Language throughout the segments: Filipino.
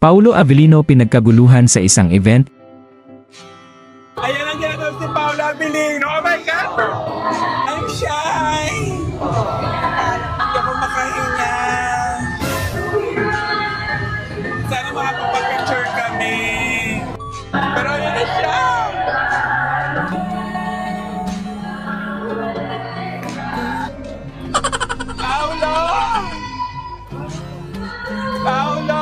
Paulo Avellino pinagkaguluhan sa isang event. Ayan ang ginagawa si Paulo Avellino. Oh my God! I'm shy! Hindi ako makahinga. Sana makapapag-picture kami. Pero ayan na siya! Paulo! Paulo!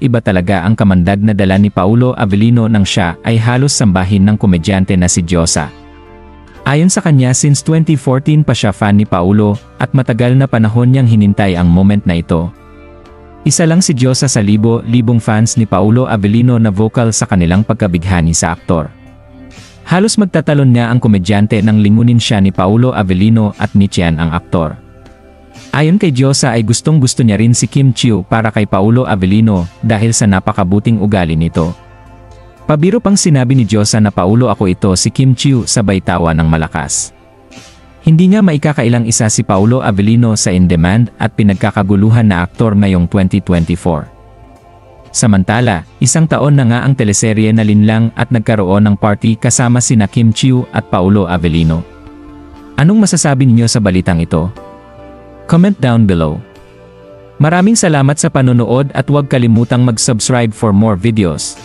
Iba talaga ang kamandag na dala ni Paulo Avellino nang siya ay halos sambahin ng komedyante na si Diyosa. Ayon sa kanya, since 2014 pa siya fan ni Paulo at matagal na panahon niyang hinintay ang moment na ito. Isa lang si Diyosa sa libo-libong fans ni Paulo Avellino na vocal sa kanilang pagkabighani sa aktor. Halos magtatalon niya ang komedyante nang lingunin siya ni Paulo Avellino at nichian ang aktor. Ayon kay Diyosa ay gustong-gusto niya rin si Kim Chiu para kay Paulo Avellino dahil sa napakabuting ugali nito. Pabiro pang sinabi ni Diyosa na Paulo ako ito si Kim Chiu sabay tawa ng malakas. Hindi nga maikakailang isa si Paulo Avellino sa in-demand at pinagkakaguluhan na aktor ngayong 2024. Samantala, isang taon na nga ang teleserye na linlang at nagkaroon ng party kasama sina Kim Chiu at Paulo Avellino. Anong masasabi niyo sa balitang ito? Comment down below. Maraming salamat sa panonood at huwag kalimutang mag-subscribe for more videos.